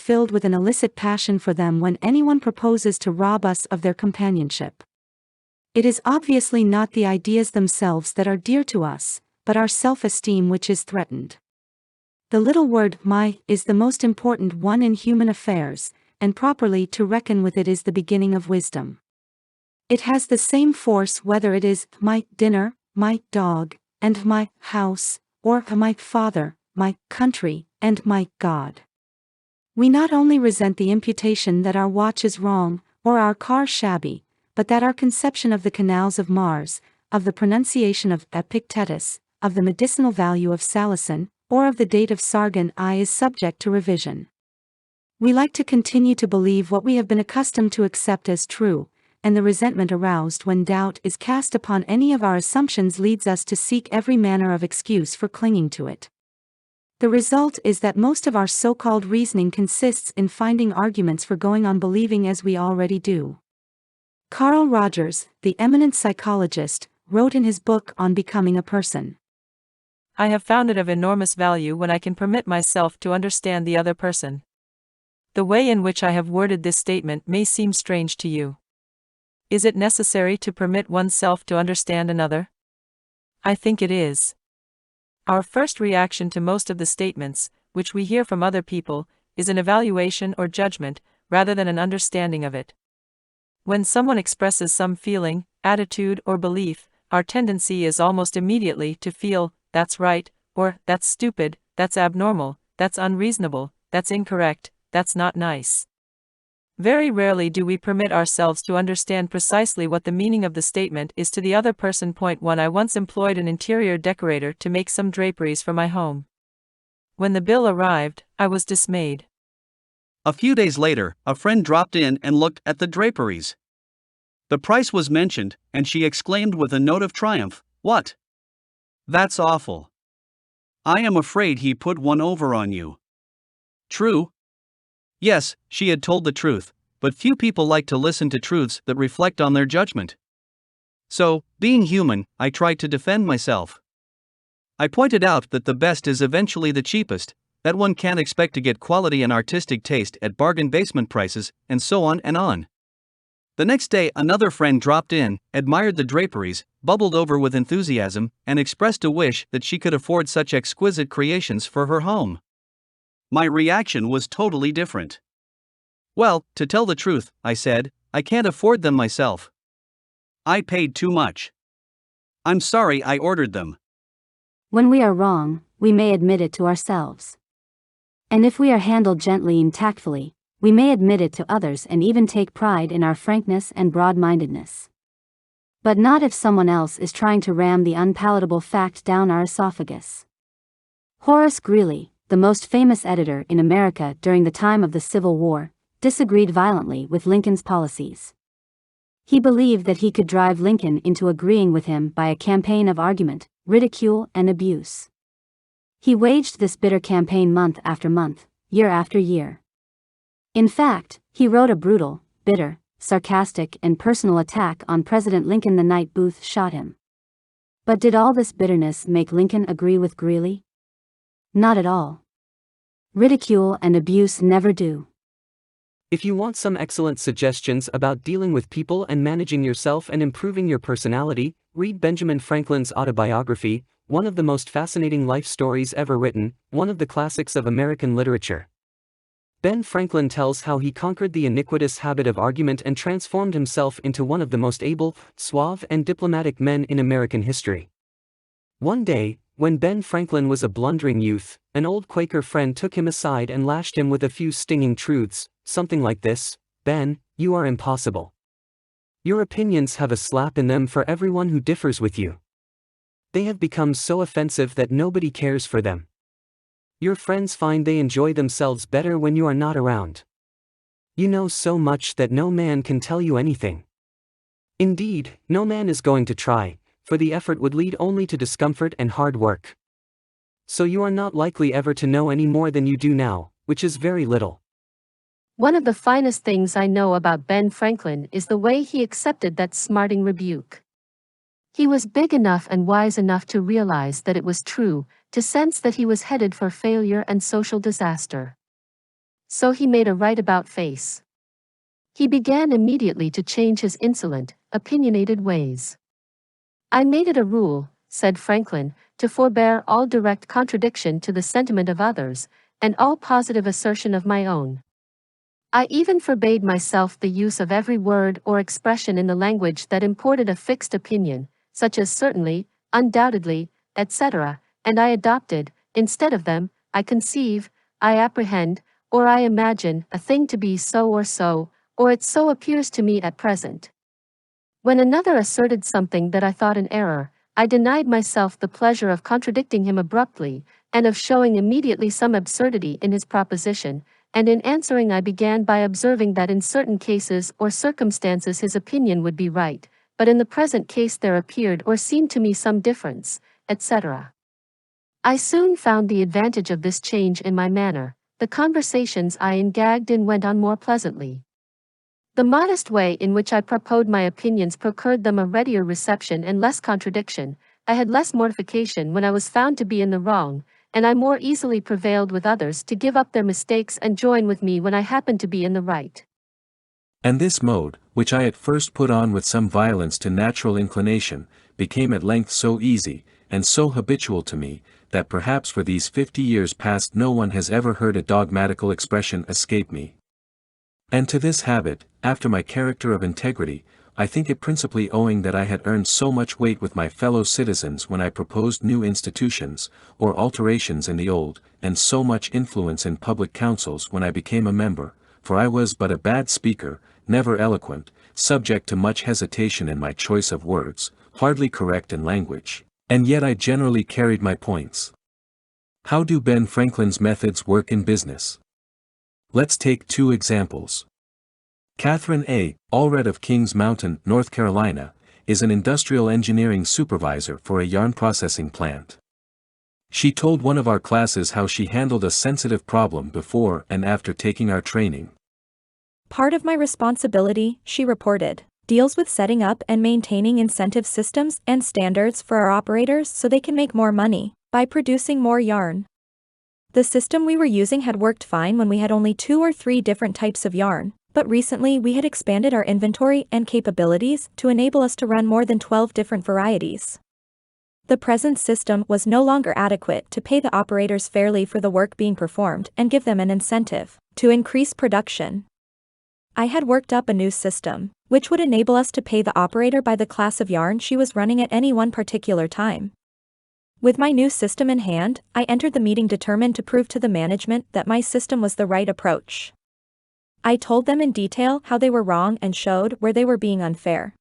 filled with an illicit passion for them when anyone proposes to rob us of their companionship. It is obviously not the ideas themselves that are dear to us, but our self-esteem which is threatened. The little word my is the most important one in human affairs, and properly to reckon with it is the beginning of wisdom. It has the same force whether it is my dinner, my dog, and my house, or my father, my country, and my God. We not only resent the imputation that our watch is wrong, or our car shabby, but that our conception of the canals of Mars, of the pronunciation of Epictetus, of the medicinal value of salicin, or of the date of Sargon I is subject to revision. We like to continue to believe what we have been accustomed to accept as true, and the resentment aroused when doubt is cast upon any of our assumptions leads us to seek every manner of excuse for clinging to it. The result is that most of our so-called reasoning consists in finding arguments for going on believing as we already do. Carl Rogers, the eminent psychologist, wrote in his book on becoming a person, I have found it of enormous value when I can permit myself to understand the other person. The way in which I have worded this statement may seem strange to you. Is it necessary to permit oneself to understand another? I think it is. Our first reaction to most of the statements, which we hear from other people, is an evaluation or judgment, rather than an understanding of it. When someone expresses some feeling, attitude, or belief, our tendency is almost immediately to feel, that's right, or that's stupid, that's abnormal, that's unreasonable, that's incorrect, that's not nice. Very rarely do we permit ourselves to understand precisely what the meaning of the statement is to the other person. Point 1 I once employed an interior decorator to make some draperies for my home. When the bill arrived, I was dismayed. A few days later, a friend dropped in and looked at the draperies. The price was mentioned, and she exclaimed with a note of triumph, "What? That's awful. I am afraid he put one over on you." True? Yes, she had told the truth, but few people like to listen to truths that reflect on their judgment. So, being human, I tried to defend myself. I pointed out that the best is eventually the cheapest, that one can't expect to get quality and artistic taste at bargain basement prices, and so on and on. The next day, another friend dropped in, admired the draperies, bubbled over with enthusiasm, and expressed a wish that she could afford such exquisite creations for her home. My reaction was totally different. Well, to tell the truth, I said, I can't afford them myself. I paid too much. I'm sorry I ordered them. When we are wrong, we may admit it to ourselves. And if we are handled gently and tactfully, we may admit it to others and even take pride in our frankness and broad-mindedness. But not if someone else is trying to ram the unpalatable fact down our esophagus. Horace Greeley, the most famous editor in America during the time of the Civil War, disagreed violently with Lincoln's policies. He believed that he could drive Lincoln into agreeing with him by a campaign of argument, ridicule, and abuse. He waged this bitter campaign month after month, year after year. In fact, he wrote a brutal, bitter, sarcastic, and personal attack on President Lincoln the night Booth shot him. But did all this bitterness make Lincoln agree with Greeley? Not at all. Ridicule and abuse never do. If you want some excellent suggestions about dealing with people and managing yourself and improving your personality, read Benjamin Franklin's Autobiography, one of the most fascinating life stories ever written, one of the classics of American literature. Ben Franklin tells how he conquered the iniquitous habit of argument and transformed himself into one of the most able, suave, and diplomatic men in American history. One day, when Ben Franklin was a blundering youth, an old Quaker friend took him aside and lashed him with a few stinging truths, something like this: "Ben, you are impossible. Your opinions have a slap in them for everyone who differs with you. They have become so offensive that nobody cares for them. Your friends find they enjoy themselves better when you are not around. You know so much that no man can tell you anything. Indeed, no man is going to try, for the effort would lead only to discomfort and hard work. So you are not likely ever to know any more than you do now, which is very little." One of the finest things I know about Ben Franklin is the way he accepted that smarting rebuke. He was big enough and wise enough to realize that it was true, to sense that he was headed for failure and social disaster. so he made a right-about face. He began immediately to change his insolent, opinionated ways. I made it a rule, said Franklin, to forbear all direct contradiction to the sentiment of others, and all positive assertion of my own. I even forbade myself the use of every word or expression in the language that imported a fixed opinion, such as certainly, undoubtedly, etc., and I adopted, instead of them, I conceive, I apprehend, or I imagine a thing to be so, or it so appears to me at present. When another asserted something that I thought an error, I denied myself the pleasure of contradicting him abruptly, and of showing immediately some absurdity in his proposition, and in answering I began by observing that in certain cases or circumstances his opinion would be right, but in the present case there appeared or seemed to me some difference, etc. I soon found the advantage of this change in my manner. The conversations I engaged in went on more pleasantly. The modest way in which I proposed my opinions procured them a readier reception and less contradiction. I had less mortification when I was found to be in the wrong, and I more easily prevailed with others to give up their mistakes and join with me when I happened to be in the right. And this mode, which I at first put on with some violence to natural inclination, became at length so easy, and so habitual to me, that perhaps for these 50 years past no one has ever heard a dogmatical expression escape me. And to this habit, after my character of integrity, I think it principally owing that I had earned so much weight with my fellow citizens when I proposed new institutions, or alterations in the old, and so much influence in public councils when I became a member, for I was but a bad speaker, never eloquent, subject to much hesitation in my choice of words, hardly correct in language, and yet I generally carried my points. How do Ben Franklin's methods work in business? Let's take 2 examples. Catherine A. Allred of Kings Mountain, North Carolina, is an industrial engineering supervisor for a yarn processing plant. She told one of our classes how she handled a sensitive problem before and after taking our training. Part of my responsibility, she reported, deals with setting up and maintaining incentive systems and standards for our operators so they can make more money by producing more yarn. The system we were using had worked fine when we had only 2 or 3 different types of yarn, but recently we had expanded our inventory and capabilities to enable us to run more than 12 different varieties. The present system was no longer adequate to pay the operators fairly for the work being performed and give them an incentive to increase production. I had worked up a new system, which would enable us to pay the operator by the class of yarn she was running at any one particular time. With my new system in hand, I entered the meeting determined to prove to the management that my system was the right approach. I told them in detail how they were wrong and showed where they were being unfair.